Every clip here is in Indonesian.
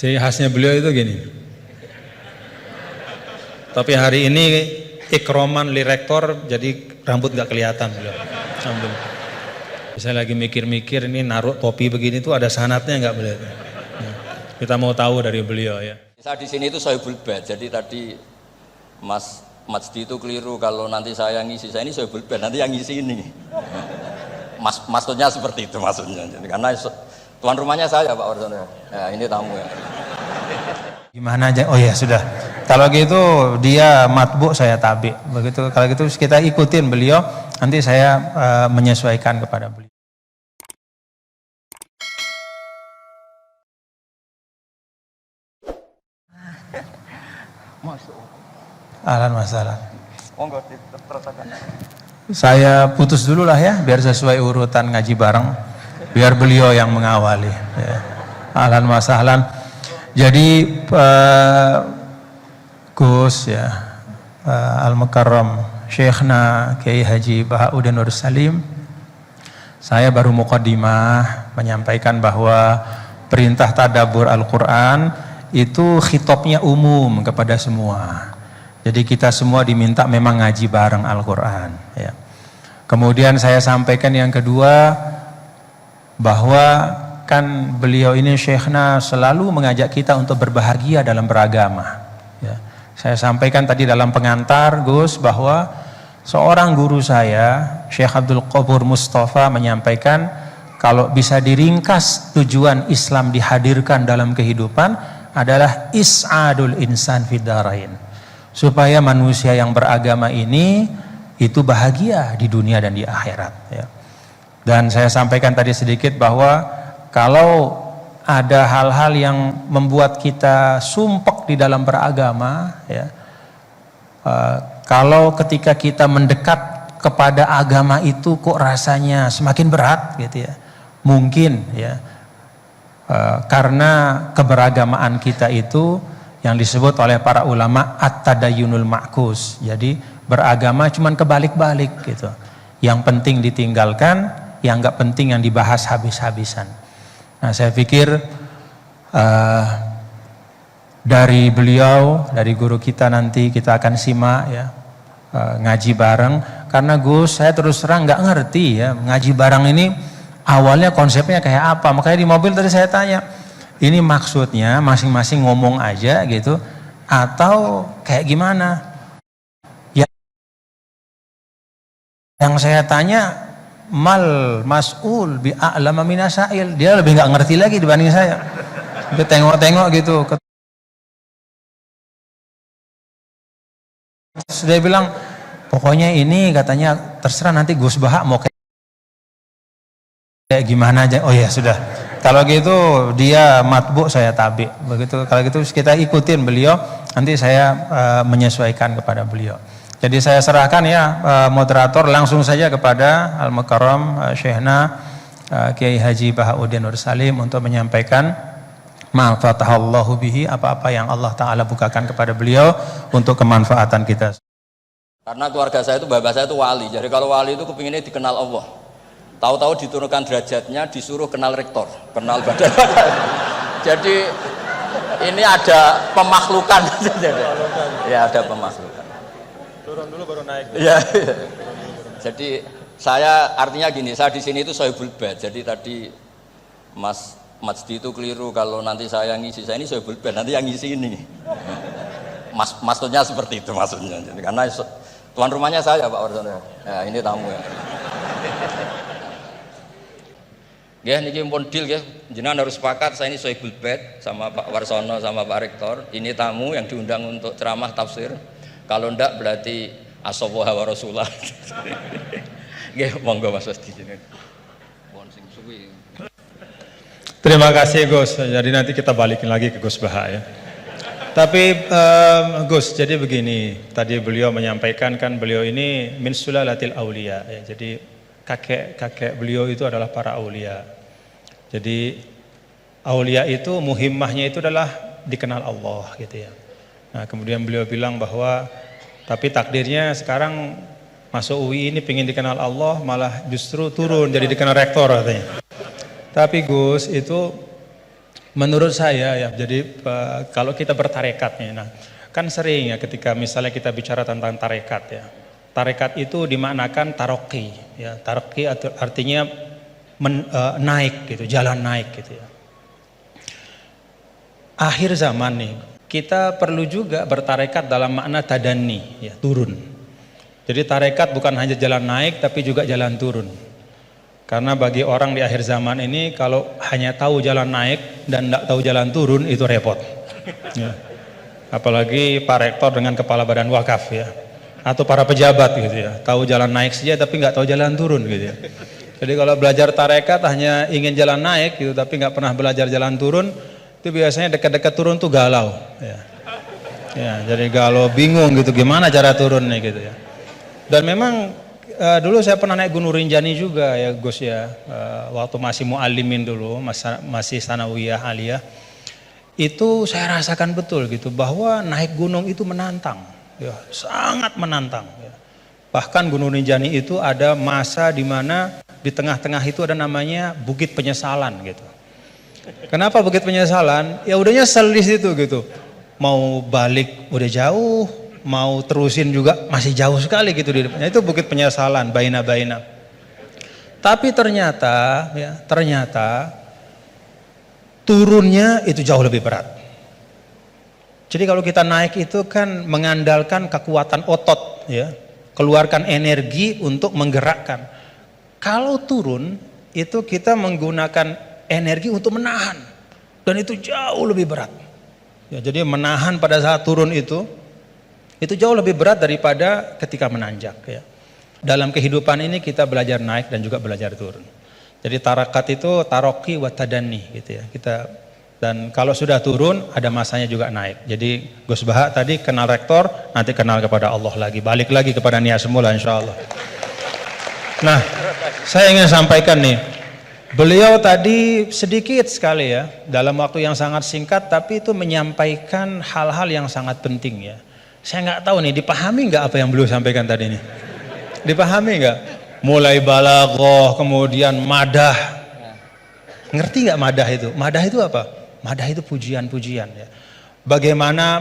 Jadi khasnya beliau itu gini. Tapi hari ini ikroman li rektor, jadi rambut nggak kelihatan beliau. Alhamdulillah. Saya lagi mikir-mikir ini naruh topi begini tuh ada sanatnya nggak beliau? Nah, kita mau tahu dari beliau ya. Saya di sini itu Sohibul Bait. Jadi tadi Mas Majdi itu keliru kalau nanti saya ngisi. Saya ini Sohibul Bait, nanti yang ngisi ini. Maksudnya seperti itu maksudnya. Jadi, karena tuan rumahnya saya Pak Warsono. Ya, ini tamu ya. Gimana aja? Oh ya sudah. Kalau gitu dia matbu, saya tabi. Begitu. Kalau gitu kita ikutin beliau. Nanti saya menyesuaikan kepada beliau. Ahlan masalah. Saya putus dulu lah ya, biar sesuai urutan ngaji bareng. Biar beliau yang mengawali. Ya. Ahlan masalah. Jadi Gus ya, Al-Mukarram Syekhna Kiai Haji Bahauddin Nur Salim, saya baru muqaddimah menyampaikan bahwa perintah tadabbur Al-Quran itu khitabnya umum kepada semua. Jadi kita semua diminta memang ngaji bareng Al-Quran ya. Kemudian saya sampaikan yang kedua, bahwa kan beliau ini Syekhna selalu mengajak kita untuk berbahagia dalam beragama ya. Saya sampaikan tadi dalam pengantar Gus, bahwa seorang guru saya Syekh Abdul Qobur Mustafa menyampaikan, kalau bisa diringkas tujuan Islam dihadirkan dalam kehidupan adalah is'adul insan fid darain, supaya manusia yang beragama ini itu bahagia di dunia dan di akhirat ya. Dan saya sampaikan tadi sedikit bahwa kalau ada hal-hal yang membuat kita sumpek di dalam beragama ya, kalau ketika kita mendekat kepada agama itu kok rasanya semakin berat gitu ya, mungkin ya karena keberagamaan kita itu yang disebut oleh para ulama at-tadayyunul ma'kus. Jadi beragama cuman kebalik-balik gitu. Yang penting ditinggalkan, yang enggak penting yang dibahas habis-habisan. Nah, saya pikir dari beliau, dari guru kita nanti kita akan simak ya, ngaji bareng. Karena Gus, saya terus terang nggak ngerti ya ngaji bareng ini awalnya konsepnya kayak apa. Makanya di mobil tadi saya tanya, ini maksudnya masing-masing ngomong aja gitu atau kayak gimana? Yang saya tanya, mal mas'ul bi a'lama minasail, dia lebih nggak ngerti lagi dibanding saya. Dia tengok-tengok gitu. Sudah bilang, pokoknya ini katanya terserah nanti Gus Baha mau kayak gimana aja. Oh ya sudah. Kalau gitu dia matbu, saya tabi. Begitu. Kalau gitu kita ikutin beliau. Nanti saya menyesuaikan kepada beliau. Jadi saya serahkan ya moderator langsung saja kepada Al-Mukarram Syekhna Kiai Haji Bahauddin Nur Salim untuk menyampaikan ma fatahallahu bihi, apa-apa yang Allah Ta'ala bukakan kepada beliau untuk kemanfaatan kita. Karena keluarga saya itu, bapak saya itu wali. Jadi kalau wali itu kepinginnya dikenal Allah. Tahu-tahu diturunkan derajatnya, disuruh kenal rektor, kenal badan. Jadi ini ada pemakhlukan. Ya ada pemakhlukan. Turun dulu baru naik. Ya. Jadi saya artinya gini, saya di sini itu Sohibul Bait. Jadi tadi Mas Majdi itu keliru kalau nanti saya ngisi. Saya ini Sohibul Bait, nanti yang ngisi ini. Maksudnya seperti itu maksudnya. Jadi, karena tuan rumahnya saya Pak Warsono. Ya, ini tamu ya. Ya, niki pun deal ya. Jenengan harus sepakat, saya ini Sohibul Bait sama Pak Warsono sama Pak Rektor. Ini tamu yang diundang untuk ceramah tafsir. Kalau ndak berarti asoboha wa rasulullah. Nggih, monggo Mas Wasti jenengan. Mohon sing suwi. Terima kasih Gus. Jadi nanti kita balikin lagi ke Gus Baha ya. Tapi Gus, jadi begini, tadi beliau menyampaikan kan beliau ini min sulalatil aulia ya. Jadi kakek beliau itu adalah para aulia. Jadi aulia itu muhimmahnya itu adalah dikenal Allah gitu ya. Nah, kemudian beliau bilang bahwa tapi takdirnya sekarang masuk UI ini pengen dikenal Allah malah justru turun jadi dikenal rektor katanya. Tapi Gus, itu Menurut saya ya, jadi kalau kita bertarekat nih, nah kan sering ya ketika misalnya kita bicara tentang tarekat ya, tarekat itu dimaknakan taroki ya, taroki artinya naik gitu, jalan naik gitu ya. Akhir zaman nih, kita perlu juga bertarekat dalam makna tadani ya, turun. Jadi tarekat bukan hanya jalan naik tapi juga jalan turun. Karena bagi orang di akhir zaman ini kalau hanya tahu jalan naik dan tidak tahu jalan turun itu repot. Ya. Apalagi Pak Rektor dengan Kepala Badan Wakaf ya, atau para pejabat gitu ya, tahu jalan naik saja tapi nggak tahu jalan turun gitu ya. Jadi kalau belajar tarekat hanya ingin jalan naik gitu tapi nggak pernah belajar jalan turun, itu biasanya dekat-dekat turun tuh galau. Ya. Ya, jadi galau, bingung gitu gimana cara turunnya gitu ya. Dan memang dulu saya pernah naik Gunung Rinjani juga ya Gus ya, waktu masih mu'alimin dulu, masih sanawiyah aliyah, itu saya rasakan betul gitu bahwa naik gunung itu menantang, ya, sangat menantang. Ya. Bahkan Gunung Rinjani itu ada masa di mana di tengah-tengah itu ada namanya Bukit Penyesalan gitu. Kenapa Bukit Penyesalan? Ya udah nyesel di situ gitu, mau balik udah jauh, mau terusin juga masih jauh sekali gitu di depannya. Itu Bukit Penyesalan, baina-baina. Tapi ternyata turunnya itu jauh lebih berat. Jadi kalau kita naik itu kan mengandalkan kekuatan otot ya, keluarkan energi untuk menggerakkan. Kalau turun itu kita menggunakan energi untuk menahan dan itu jauh lebih berat. Ya, jadi menahan pada saat turun itu jauh lebih berat daripada ketika menanjak ya. Dalam kehidupan ini kita belajar naik dan juga belajar turun. Jadi tarakat itu taroki wa tadani gitu ya. Dan kalau sudah turun ada masanya juga naik. Jadi Gus Baha tadi kenal rektor, nanti kenal kepada Allah lagi, balik lagi kepada niat semula insyaallah. Nah, saya ingin sampaikan nih, beliau tadi sedikit sekali ya, dalam waktu yang sangat singkat tapi itu menyampaikan hal-hal yang sangat penting ya. Saya nggak tahu nih, dipahami nggak apa yang beliau sampaikan tadi nih? Dipahami nggak? Mulai balaghah, kemudian madah. Ngerti nggak madah itu? Madah itu apa? Madah itu pujian-pujian ya. Bagaimana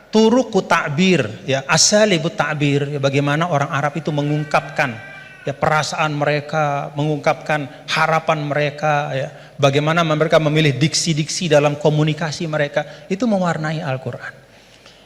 turuku ta'bir ya, asalibut ta'bir ya, bagaimana orang Arab itu mengungkapkan ya perasaan mereka, mengungkapkan harapan mereka ya. Bagaimana mereka memilih diksi-diksi dalam komunikasi mereka, itu mewarnai Al-Qur'an.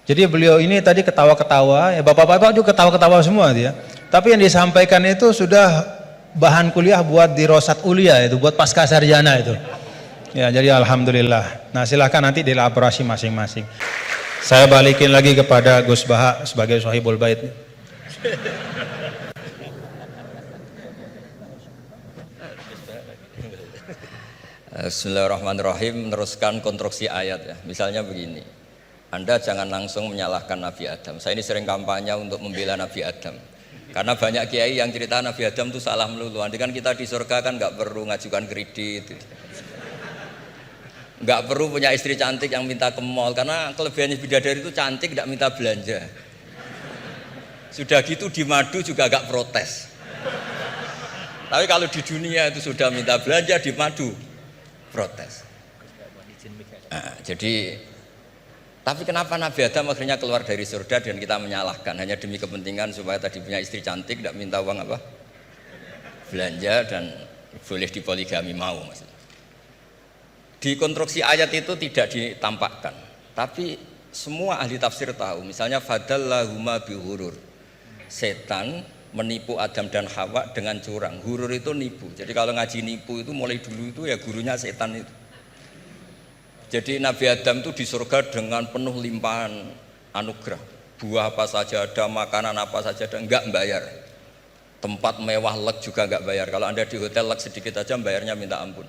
Jadi beliau ini tadi ketawa-ketawa, ya bapak-bapak juga ketawa-ketawa semua dia. Tapi yang disampaikan itu sudah bahan kuliah buat di Rosat Ulia itu, buat pasca sarjana itu. Ya, jadi alhamdulillah. Nah, silahkan nanti dielaborasi masing-masing. Saya balikin lagi kepada Gus Baha sebagai Sohibul Bait. Bismillahirrahmanirrahim. Meneruskan konstruksi ayat ya. Misalnya begini. Anda jangan langsung menyalahkan Nabi Adam. Saya ini sering kampanye untuk membela Nabi Adam. Karena banyak kiai yang cerita Nabi Adam itu salah melulu. Nanti kan kita di surga kan nggak perlu ngajukan kredit, nggak perlu punya istri cantik yang minta ke mall. Karena kelebihannya bidadari itu cantik, nggak minta belanja. Sudah gitu di madu juga nggak protes. Tapi kalau di dunia itu sudah minta belanja, di madu protes. Nah, jadi tapi kenapa Nabi Adam akhirnya keluar dari surga dan kita menyalahkan hanya demi kepentingan supaya tadi punya istri cantik, tidak minta uang apa? Belanja dan boleh dipoligami mau maksudnya. Di konstruksi ayat itu tidak ditampakkan, tapi semua ahli tafsir tahu. Misalnya fadallahuma bihurur. Setan menipu Adam dan Hawa dengan curang. Hurur itu nipu. Jadi kalau ngaji nipu itu mulai dulu itu ya gurunya setan itu. Jadi Nabi Adam itu di surga dengan penuh limpahan anugerah. Buah apa saja ada, makanan apa saja ada, enggak bayar. Tempat mewah leg juga enggak bayar. Kalau Anda di hotel leg sedikit aja bayarnya minta ampun.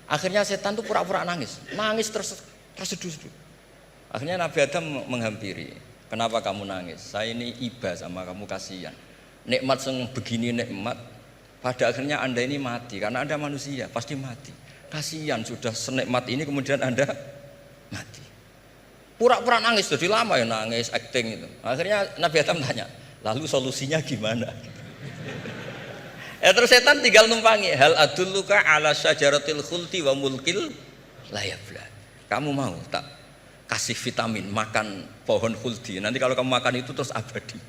Akhirnya setan itu pura-pura nangis terseduh-seduh. Akhirnya Nabi Adam menghampiri. Kenapa kamu nangis? Saya ini iba sama kamu, kasihan. Nikmat yang begini nikmat, pada akhirnya Anda ini mati. Karena Anda manusia, pasti mati. Kasihan sudah senikmat ini kemudian Anda mati. Pura-pura nangis, jadi lama ya nangis, acting itu. Akhirnya Nabi Adam tanya, lalu solusinya gimana? Ya terus setan tinggal numpangi. Hal adulluka ala syajaratil khuldi wa mulkil la yabla. Kamu mau tak kasih vitamin makan pohon khuldi. Nanti kalau kamu makan itu terus abadi.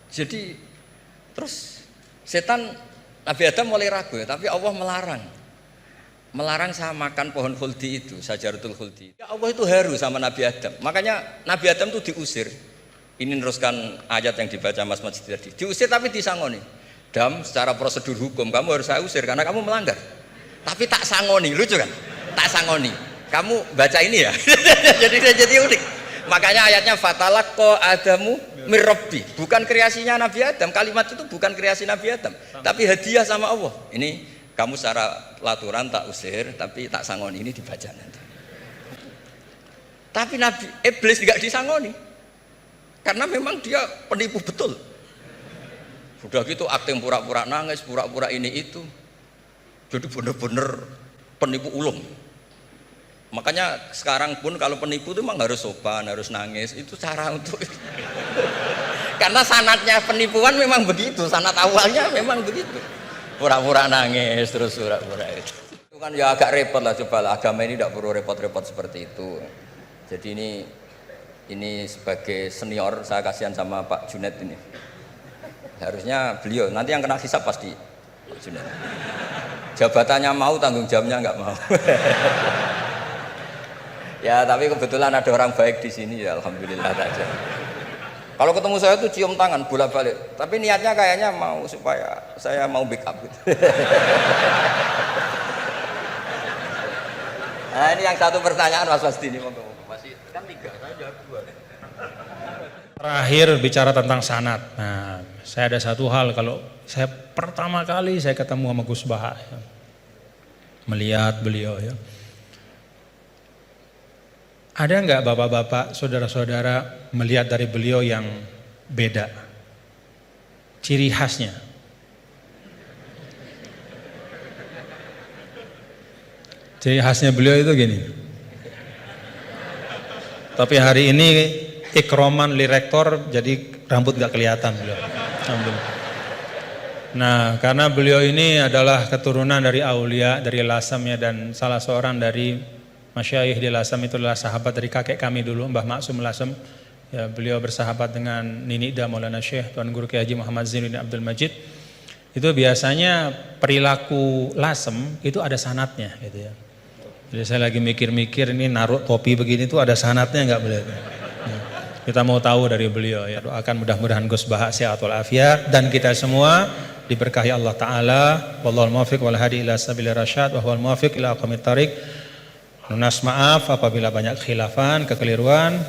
Jadi terus setan Nabi Adam mulai ragu ya, tapi Allah melarang saya makan pohon khuldi itu, syajaratul khuldi. Ya Allah itu haru sama Nabi Adam. Makanya Nabi Adam itu diusir. Ini meneruskan ayat yang dibaca Mas Majid tadi. Diusir tapi disangoni. Dam, secara prosedur hukum kamu harus saya usir karena kamu melanggar. Tapi tak sangoni, lucu kan? Tak sangoni. Kamu baca ini ya. jadi unik. Makanya ayatnya fatalaqqa Adamu mir Rabbi. Bukan kreasinya Nabi Adam. Kalimat itu bukan kreasi Nabi Adam, tapi hadiah sama Allah. Ini kamu secara laturan tak usir, tapi tak sangoni, ini dibaca nanti. Tapi Nabi Iblis tidak disangoni. Karena memang dia penipu betul. Sudah gitu akting pura-pura nangis, pura-pura ini itu. Jadi benar-benar penipu ulung. Makanya sekarang pun kalau penipu itu memang harus sopan, harus nangis. Itu cara untuk itu. Karena sanatnya penipuan memang begitu, sanat awalnya memang begitu. Pura-pura nangis, terus pura-pura itu. Itu kan ya agak repot lah, cobalah agama ini tidak perlu repot-repot seperti itu. Jadi ini sebagai senior saya kasihan sama Pak Junet ini. Harusnya beliau nanti yang kena hisab pasti Pak Junet. Jabatannya mau, tanggung jawabnya nggak mau. Ya tapi kebetulan ada orang baik di sini ya, alhamdulillah saja. Kalau ketemu saya tuh cium tangan bolak-balik. Tapi niatnya kayaknya mau supaya saya mau backup gitu. Nah ini yang satu pertanyaan Mas Wasdi ini masih kan 3, saya jawab 2. Terakhir bicara tentang sanad. Nah, saya ada satu hal kalau saya pertama kali saya ketemu sama Gus Baha ya, melihat beliau ya. Ada nggak bapak-bapak, saudara-saudara melihat dari beliau yang beda? Ciri khasnya? Ciri khasnya beliau itu gini. Tapi hari ini ikroman li rektor, jadi rambut nggak kelihatan beliau. Alhamdulillah. Nah, karena beliau ini adalah keturunan dari aulia, dari Lasamnya, dan salah seorang dari masyayikh di Lasam itu adalah sahabat dari kakek kami dulu, Mbah Maksum Lasam. Ya, beliau bersahabat dengan Nini Da Maulana Syekh Tuan Guru Kiai Haji Muhammad Zainuddin Abdul Majid. Itu biasanya perilaku Lasem itu ada sanatnya gitu ya. Jadi saya lagi mikir-mikir ini naruh topi begini tuh ada sanatnya nggak beliau? Ya. Kita mau tahu dari beliau ya. Doakan mudah-mudahan Gus Baha sehat walafiat dan kita semua diberkahi Allah Ta'ala. Wallahul muwaffiq wal hadi ila sabilir rasyad wa huwal muwaffiq ila aqwamit thariq. Lunas maaf apabila banyak khilafan, kekeliruan.